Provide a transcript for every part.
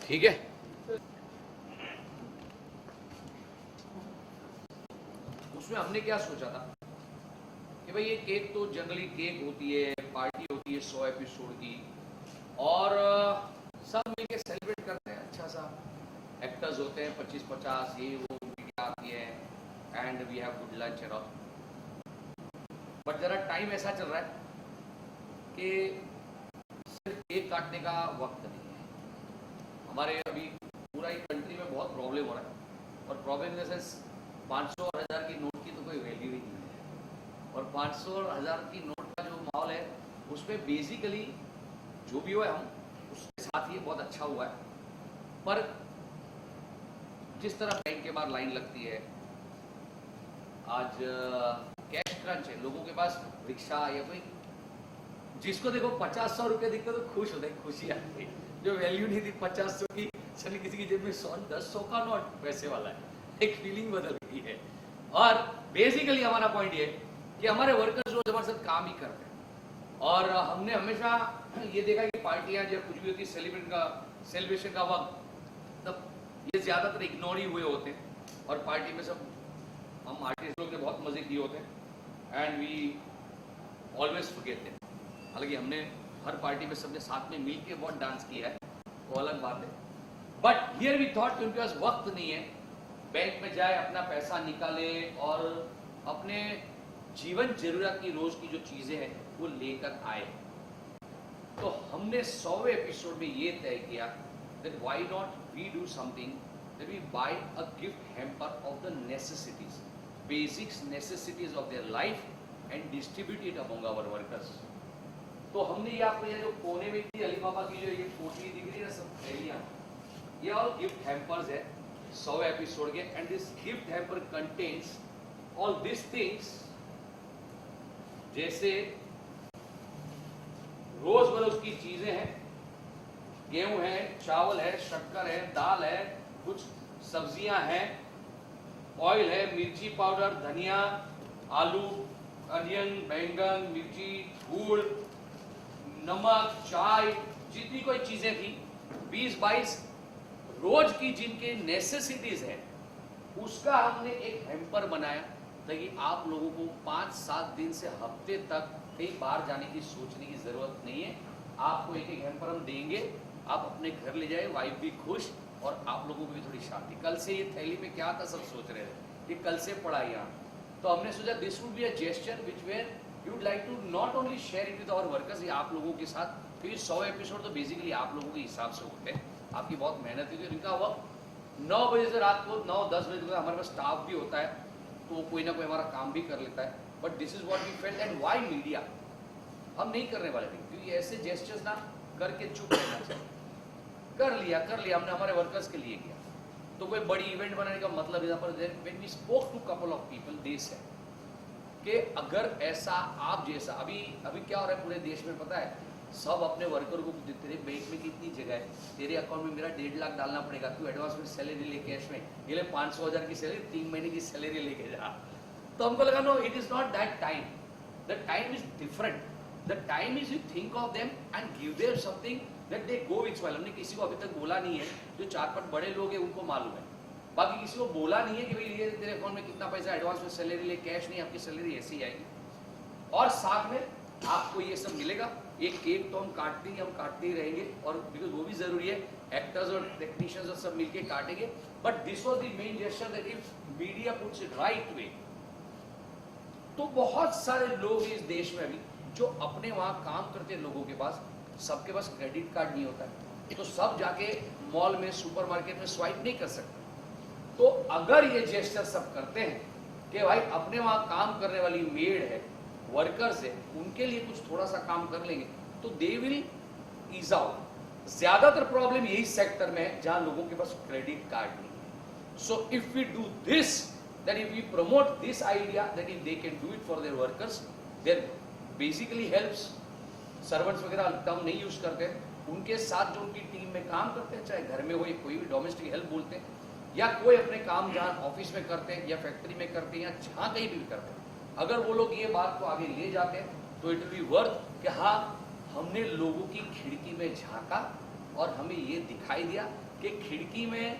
ठीक है। उसमें हमने क्या सोचा था कि भाई ये केक तो जनरली केक होती है, पार्टी होती है 100 एपिसोड की, और सब मिलके सेलिब्रेट करते हैं। अच्छा सा एक्टर्स होते हैं 25-50, ये वो मीडिया आती है, and we have good lunch and all. But जरा टाइम ऐसा चल रहा है कि सिर्फ केक काटने का वक्त नहीं है। हमारे अभी पूरा ही कंट्री में बहुत प्रॉब्लम हो रहा है, और प्रॉब्लम इन द सेंस 500 और 1000 की नोट की तो कोई वैल्यू ही नहीं है, और 500 और 1000 की नोट का जो माहौल है उसमें बेसिकली जो भी हुआ है हम उसके साथ ही बहुत अच्छा हुआ है। पर जिस तरह बैंक के बाहर लाइन लगती है, आज कैश क्रंच है, लोगों के पास रिक्शा या कोई, जिसको देखो 50-100 रुपये दिखते तो खुश होते, खुशी आती। जो वैल्यू नहीं थी 50-100 की, चलिए किसी की जेब में 100-100 का नोट पैसे वाला है, एक फीलिंग बदल गई है। और बेसिकली हमारा पॉइंट ये कि हमारे वर्कर्स रोज हमारे साथ काम ही करते हैं, और हमने हमेशा ये देखा कि पार्टियां जब कुछ भी होती सेलिब्रेशन का वक्त, तब ये ज्यादातर इग्नोर ही हुए होते हैं, और पार्टी में सब हम आर्टिस्ट लोग ने बहुत मजे किए होते हैं, and we always forget them. हालांकि हमने हर पार्टी में सबने साथ में मिल के बहुत डांस किया है, वो अलग बात है। बट हियर वी थॉट कि उनके पास वक्त नहीं है, बैंक में जाए अपना पैसा निकाले और अपने जीवन जरूरत की रोज की जो चीजें हैं वो लेकर आए। तो हमने 100वें एपिसोड में ये तय किया that why not we do something that we buy a gift hamper of the necessities, basics necessities of their life and distribute it among our workers। तो हमने ये आपको ये जो कोने में थी अली बाबा की जो ये पोटली दिख रही है ना, सब थैलियां, ये ऑल गिफ्ट हैम्पर्स है 100 एपिसोड के, and this gift hamper contains all this things, जैसे रोजमर्रा की चीजें हैं, गेहूं है, चावल है, शक्कर है, दाल है, कुछ सब्जियां हैं, ऑयल है, मिर्ची पाउडर, धनिया, आलू, अनियन, बैंगन, मिर्ची, गुड़, नमक, चाय, जितनी कोई चीजें थी 20-22 रोज की जिनके नेसेसिटीज है, उसका हमने एक हैम्पर बनाया ताकि आप लोगों को 5-7 दिन से हफ्ते तक कहीं बाहर जाने की सोचने की जरूरत नहीं है। आपको एक हैम्पर हम देंगे, आप अपने घर ले जाए, वाइफ भी खुश और आप लोगों को भी थोड़ी शांति। कल से ये थैली में क्या था सब सोच रहे थे कि कल से पड़ा यहाँ, तो हमने सोचा this would be a gesture which where you would like to not only share it with our workers, ये आप लोगों के साथ, क्योंकि 100 एपिसोड तो बेसिकली आप लोगों के हिसाब से होते हैं, आपकी बहुत मेहनत है। इनका वक्त 9 बजे से रात को 9-10 बजे तक हमारे पास स्टाफ भी होता है, तो कोई ना कोई हमारा काम भी कर लेता है। But this is what we felt, and why media हम नहीं करने वाले थे, क्योंकि ऐसे जेस्चर्स ना करके चुप रहना चाहिए। कर लिया हमने हमारे वर्कर्स के लिए किया, तो कोई बड़ी इवेंट बनाने का मतलब यहाँ पर when we spoke to couple of people they said कि अगर ऐसा आप जैसा अभी क्या हो रहा है पूरे देश में पता है, सब अपने वर्कर को तेरे बैंक में कितनी जगह है, तेरे अकाउंट में मेरा 1.5 लाख डालना पड़ेगा, तू एडवांस में सैलरी ले कैश में ये ले 500,000 की सैलरी, 3 महीने की सैलरी लेके जा। तो हमको लगा no, it is not that time, the time is different, the time is you think of them and give them something that they go with well. हमने किसी को अभी तक बोला नहीं है, जो 4-5 बड़े लोग हैं उनको मालूम है, बाकी किसी को बोला नहीं है कि भाई ये तेरे अकाउंट में कितना पैसा एडवांस में सैलरी ले, कैश नहीं, आपकी सैलरी ऐसी ही आएगी, और साथ में आपको ये सब मिलेगा। एक केक तो हम काटते ही रहेंगे, और बिकॉज वो भी जरूरी है, एक्टर्स और टेक्नीशियंस और सब मिलके काटेंगे। But this was the main gesture that if media puts it right way, तो बहुत सारे लोग इस देश में अभी जो अपने वहां काम करते लोगों के पास, सबके पास क्रेडिट कार्ड नहीं होता है, तो सब जाके मॉल में, सुपरमार्केट में स्वाइप नहीं कर सकते। तो अगर ये जेस्चर सब करते हैं कि भाई अपने वहां काम करने वाली मेड है, वर्कर्स है, उनके लिए कुछ थोड़ा सा काम कर लेंगे, तो दे विल ईज आउट। ज्यादातर प्रॉब्लम यही सेक्टर में है जहां लोगों के पास क्रेडिट कार्ड नहीं है। So if we do this, that if we promote this idea that if they can do it for their workers, their basically helps. Servants वगैरह टर्म नहीं यूज करते, उनके साथ जो उनकी टीम में काम करते हैं, चाहे घर में हो या कोई भी डोमेस्टिक हेल्प बोलते हैं, या कोई अपने काम जहाँ ऑफिस में करते हैं या फैक्ट्री में करते हैं या जहाँ कहीं भी करते हैं, अगर वो लोग ये बात को आगे ले जाते हैं तो इट विल बी वर्थ कि हाँ, हमने लोगों की खिड़की में झांका और हमें ये दिखाई दिया कि खिड़की में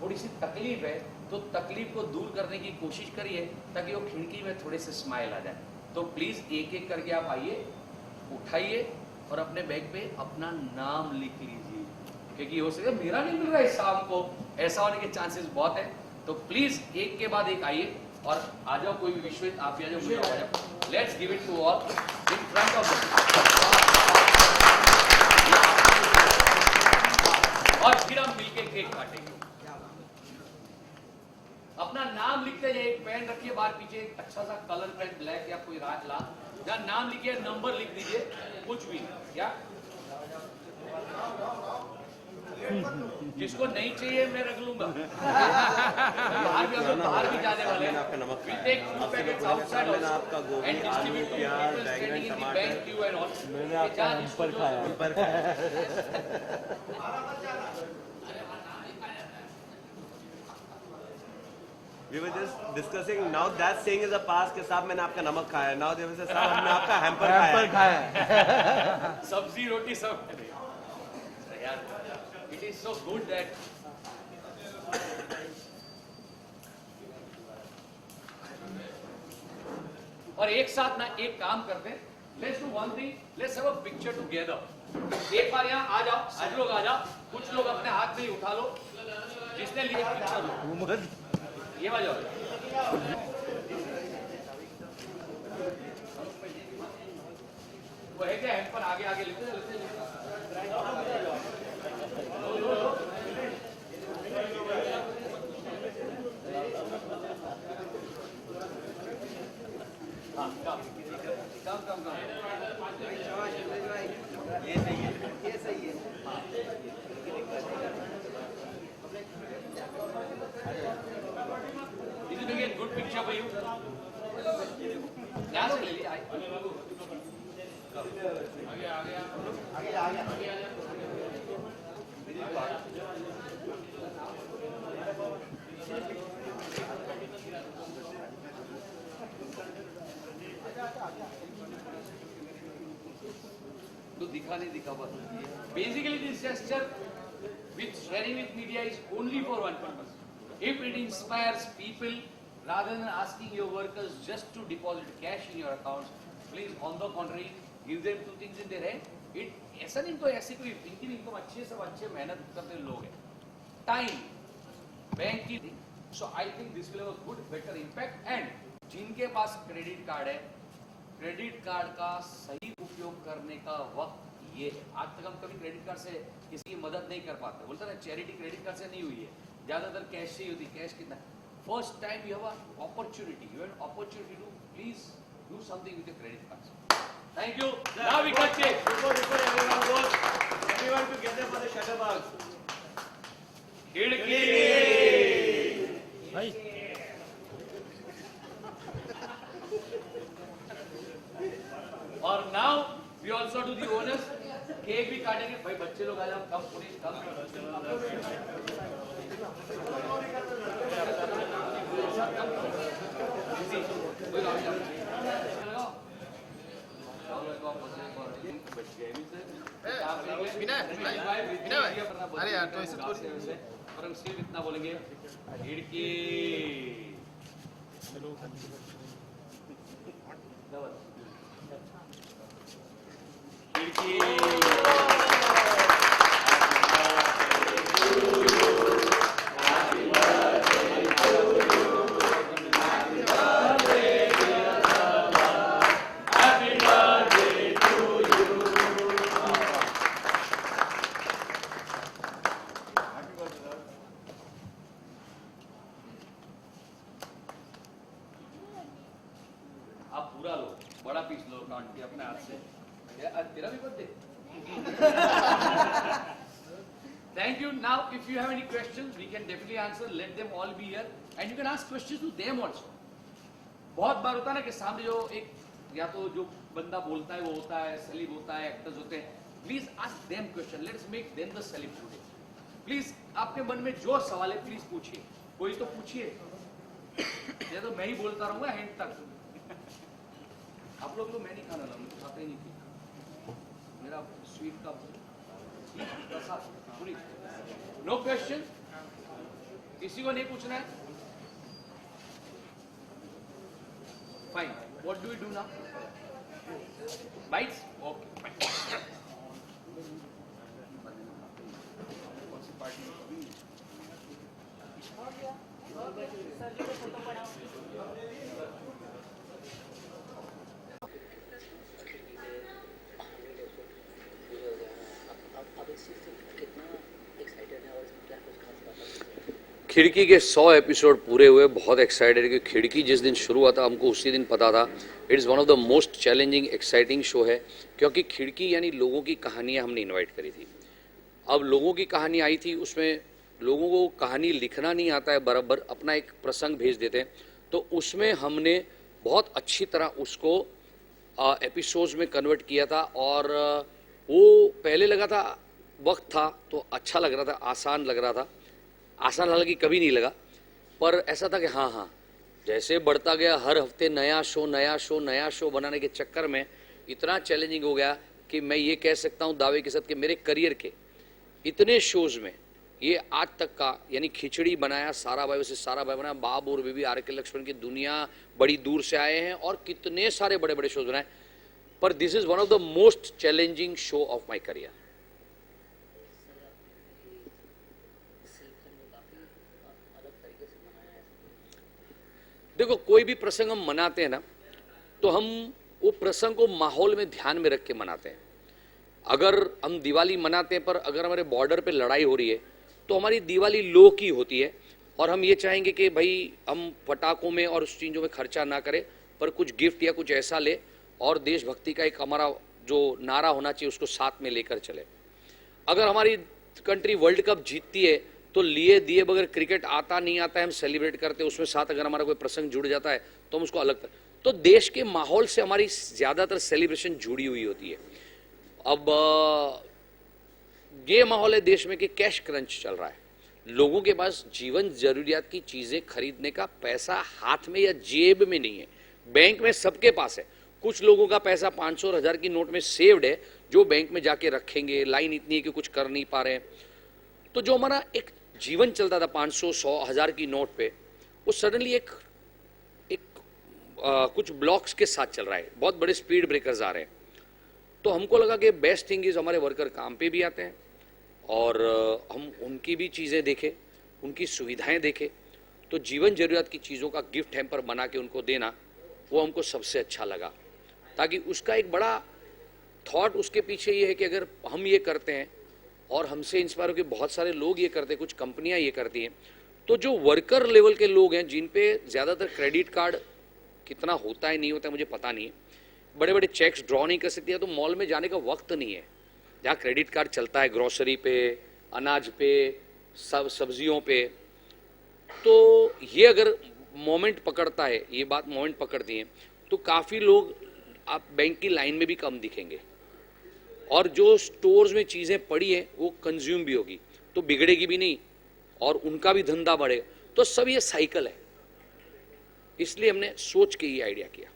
थोड़ी सी तकलीफ है तो तकलीफ को दूर करने की कोशिश करिए ताकि वो खिड़की में थोड़े से स्माइल आ जाए। तो प्लीज एक एक करके आप आइए, उठाइए और अपने बैग पे अपना नाम लिख लीजिए, क्योंकि हो सके मेरा नहीं मिल रहा है शाम को, ऐसा होने के चांसेस बहुत है। तो प्लीज एक के बाद एक आइए और आ जाओ, कोई भी विश्व आप भी आ जाओ। Let's give it to all in front of और फिर हम मिलके केक काटेंगे। अपना नाम लिखते जाइए, एक पेन रखिए बाहर पीछे, एक अच्छा सा कलर पेन ब्लैक या कोई लाल, जहाँ नाम लिखिए, नंबर लिख दीजिए, कुछ भी क्या। जिसको नहीं चाहिए मैं रख लूंगा। बाहर भी हम लोग बाहर भी जाने वाले हैं। We'll take 2 packets outside also and distribute to people standing in the bank queue and all. मैंने आपका ऊपर खाया। We were just discussing now that saying is a past कि साहब मैंने आपका नमक खाया। Now they will say साहब हमने आपका हैम्पर खाया। सब्जी रोटी सब यार, it is so good that और एक साथ ना एक काम करते हैं, let's do one thing, let's have a picture together। एक बार यहाँ आ जाओ, सब लोग आ जाओ, कुछ लोग अपने हाथ में ही उठा लो, जिसने लिया पिक्चर लो, ये बाजू वो है क्या है पर आगे आगे लिखते कम ये सही है, ये सही है। This is a good picture for you. यहाँ से ले लिया। आगे। तो दिखा नहीं दिखा बस। Basically, this gesture with sharing with media is only for one purpose. If it inspires people, rather than asking your workers just to deposit cash in your accounts, please on the contrary give them 2 things in their hand. It ऐसा नहीं तो ऐसे कोई इनकी income अच्छे सब अच्छे मेहनत करते लोग हैं, टाइम बैंक की, so I think this will have a good better impact। and जिनके पास क्रेडिट कार्ड है, क्रेडिट कार्ड का सही उपयोग करने का वक्त ये है। आज तक हम कभी क्रेडिट कार्ड से किसी की मदद नहीं कर पाते, बोलते ना चैरिटी क्रेडिट कार्ड से नहीं हुई है, ज्यादातर कैश से ही होती। कैश कितना, first time you have a opportunity, you have an opportunity to please do something with the credit card. Thank you. Now we cut cake. Before everyone goes, everyone together for the shutterbug। खिड़की भाई और now we also do the honours. Cake भी काटेंगे भाई, बच्चे लोग आ जाओ, कम पूरी कम। अरे यार तो ऐसे और हम सिर्फ इतना बोलेंगे, खिड़की आप पूरा लो, बड़ा पीस लो काट के अपने हाथ से। तेरा भी birthday. Thank you. Now, if you have any questions, we can definitely answer. Let them all be here, and you can ask questions to them also. बहुत बार होता है ना कि सामने जो एक या तो जो बंदा बोलता है वो होता है, सेलिब होता है, एक्टर्स होते हैं। Please ask them question. Let's make them the celeb today. Please आपके मन में जो सवाल है प्लीज पूछिए, कोई तो पूछिए, या तो मैं ही बोलता रहूंगा एंड तक। आप लोग तो मैं नहीं खाना, खाते ही नहीं, मेरा स्वीट का नो क्वेश्चन, किसी को नहीं पूछना है? Fine, what do we do now? Bites? Okay, कौन सी पार्टी? खिड़की के 100 एपिसोड पूरे हुए, बहुत एक्साइटेड कि खिड़की जिस दिन शुरू हुआ था हमको उसी दिन पता था it is one of the most challenging exciting show है, क्योंकि खिड़की यानी लोगों की कहानियां हमने इनवाइट करी थी। अब लोगों की कहानी आई थी, उसमें लोगों को कहानी लिखना नहीं आता है बराबर, अपना एक प्रसंग भेज देते हैं, तो उसमें हमने बहुत अच्छी तरह उसको एपिसोड्स में कन्वर्ट किया था। और वो पहले लगा था वक्त था तो अच्छा लग रहा था, आसान लग रहा था, आसान हालांकि कभी नहीं लगा, पर ऐसा था कि हाँ जैसे बढ़ता गया हर हफ्ते नया शो बनाने के चक्कर में इतना चैलेंजिंग हो गया कि मैं ये कह सकता हूँ दावे के साथ कि मेरे करियर के इतने शोज में ये आज तक का, यानी खिचड़ी बनाया, सारा भाई वैसे सारा भाई बनाया, बाप और बीबी, आर के लक्ष्मण की दुनिया, बड़ी दूर से आए हैं और कितने सारे बड़े बड़े शोज बनाए, पर this is one of the most challenging show of my career. देखो, कोई भी प्रसंग हम मनाते हैं ना, तो हम वो प्रसंग को माहौल में ध्यान में रख के मनाते हैं। अगर हम दिवाली मनाते हैं पर अगर हमारे बॉर्डर पे लड़ाई हो रही है तो हमारी दिवाली लो की होती है और हम ये चाहेंगे कि भाई हम पटाखों में और उस चीज़ों में खर्चा ना करें, पर कुछ गिफ्ट या कुछ ऐसा ले और देशभक्ति का एक हमारा जो नारा होना चाहिए उसको साथ में लेकर चले। अगर हमारी कंट्री वर्ल्ड कप जीतती है तो लिए दिए बगैर, क्रिकेट आता नहीं आता है हम सेलिब्रेट करते हैं, उसमें साथ अगर हमारा कोई प्रसंग जुड़ जाता है तो हम उसको अलग कर, तो देश के माहौल से हमारी ज़्यादातर सेलिब्रेशन जुड़ी हुई होती है। अब ये माहौल है देश में कि कैश क्रंच चल रहा है, लोगों के पास जीवन जरूरियात की चीज़ें खरीदने का पैसा हाथ में या जेब में नहीं है, बैंक में सबके पास है। कुछ लोगों का पैसा 500 और 1000 की नोट में सेव्ड है जो बैंक में जाके रखेंगे, लाइन इतनी है कि कुछ कर नहीं पा रहे हैं। तो जो हमारा एक जीवन चलता था 500, 100, 1000 की नोट पे, वो सडनली एक कुछ ब्लॉक्स के साथ चल रहा है, बहुत बड़े स्पीड ब्रेकर्स आ रहे हैं। तो हमको लगा कि बेस्ट थिंग इज हमारे वर्कर काम पे भी आते हैं और हम उनकी भी चीज़ें देखें, उनकी सुविधाएं देखें, तो जीवन जरूरियात की चीज़ों का गिफ्ट हैम्पर बना के उनको देना वो हमको सबसे अच्छा लगा, ताकि उसका एक बड़ा थॉट उसके पीछे ये है कि अगर हम ये करते हैं और हमसे इंस्पायर होकर बहुत सारे लोग ये करते हैं, कुछ कंपनियां ये करती हैं, तो जो वर्कर लेवल के लोग हैं जिन पे ज़्यादातर क्रेडिट कार्ड कितना होता है नहीं होता है मुझे पता नहीं है, बड़े बड़े चेक्स ड्रॉ नहीं कर सकती है, तो मॉल में जाने का वक्त नहीं है जहाँ क्रेडिट कार्ड चलता है, ग्रोसरी पे, अनाज पे, सब्जियों पे। तो ये अगर मोमेंट पकड़ता है, ये बात मोमेंट पकड़ती है, तो काफ़ी लोग आप बैंक की लाइन में भी कम दिखेंगे और जो स्टोर्स में चीज़ें पड़ी हैं वो कंज्यूम भी होगी तो बिगड़ेगी भी नहीं और उनका भी धंधा बढ़ेगा। तो सब ये साइकिल है, इसलिए हमने सोच के ये आइडिया किया।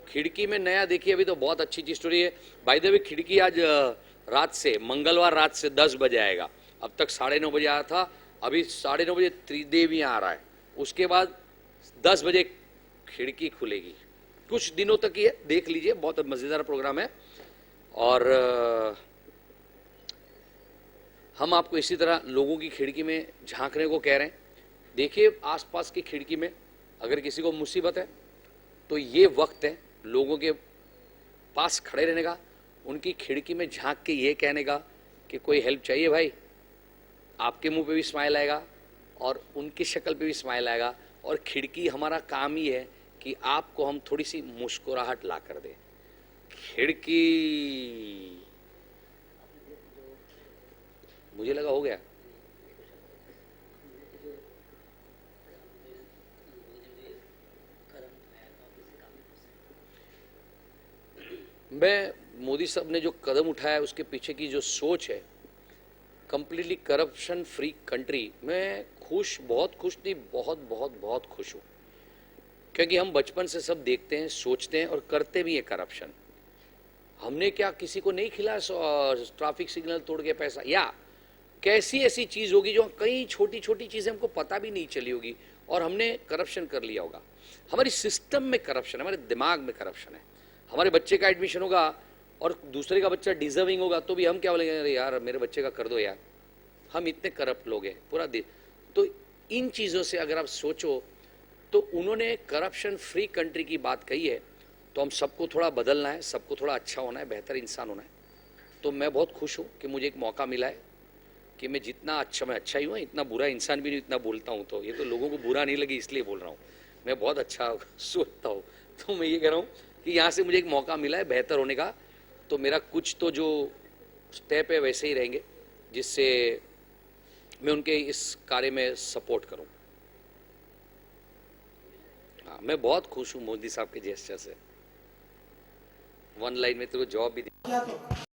खिड़की में नया देखिए, अभी तो बहुत अच्छी चीज स्टोरी है। बाय द वे, खिड़की आज रात से, मंगलवार रात से 10 बजे आएगा। अब तक 9:30 बजे आया था, अभी 9:30 बजे त्रिदेवी आ रहा है, उसके बाद 10 बजे खिड़की खुलेगी। कुछ दिनों तक ये देख लीजिए, बहुत मजेदार प्रोग्राम है। और हम आपको इसी तरह लोगों की खिड़की में झांकने को कह रहे हैं। देखिए आसपास की खिड़की में अगर किसी को मुसीबत है तो ये वक्त है लोगों के पास खड़े रहने का, उनकी खिड़की में झांक के ये कहने का कि कोई हेल्प चाहिए भाई। आपके मुंह पे भी स्माइल आएगा और उनकी शक्ल पे भी स्माइल आएगा, और खिड़की हमारा काम ही है कि आपको हम थोड़ी सी मुस्कुराहट ला कर दे। खिड़की, मुझे लगा हो गया। मैं मोदी साहब ने जो कदम उठाया उसके पीछे की जो सोच है, कंप्लीटली करप्शन फ्री कंट्री, मैं खुश, बहुत खुश नहीं, बहुत बहुत बहुत खुश हूँ, क्योंकि हम बचपन से सब देखते हैं, सोचते हैं और करते भी हैं करप्शन। हमने क्या किसी को नहीं खिलाया ट्रैफिक सिग्नल तोड़ के पैसा, या कैसी ऐसी चीज होगी जो कई छोटी छोटी चीजें हमको पता भी नहीं चली होगी और हमने करप्शन कर लिया होगा। हमारी सिस्टम में करप्शन है, हमारे दिमाग में करप्शन है। हमारे बच्चे का एडमिशन होगा और दूसरे का बच्चा डिजर्विंग होगा तो भी हम क्या बोलेंगे, अरे यार मेरे बच्चे का कर दो यार। हम इतने करप्ट लोग हैं पूरा दिन। तो इन चीज़ों से अगर आप सोचो तो उन्होंने करप्शन फ्री कंट्री की बात कही है, तो हम सबको थोड़ा बदलना है, सबको थोड़ा अच्छा होना है, बेहतर इंसान होना है। तो मैं बहुत खुश हूँ कि मुझे एक मौका मिला है कि मैं जितना अच्छा, मैं अच्छा ही हूँ, इतना बुरा इंसान भी नहीं, इतना बोलता हूँ तो ये तो लोगों को बुरा नहीं लगी इसलिए बोल रहा हूँ, मैं बहुत अच्छा सोचता हूँ। तो मैं ये कह रहा हूँ कि यहाँ से मुझे एक मौका मिला है बेहतर होने का, तो मेरा कुछ तो जो स्टेप है वैसे ही रहेंगे जिससे मैं उनके इस कार्य में सपोर्ट करूं। हाँ, मैं बहुत खुश हूं मोदी साहब के जेस्चर से। वन लाइन में तो जवाब भी दिया।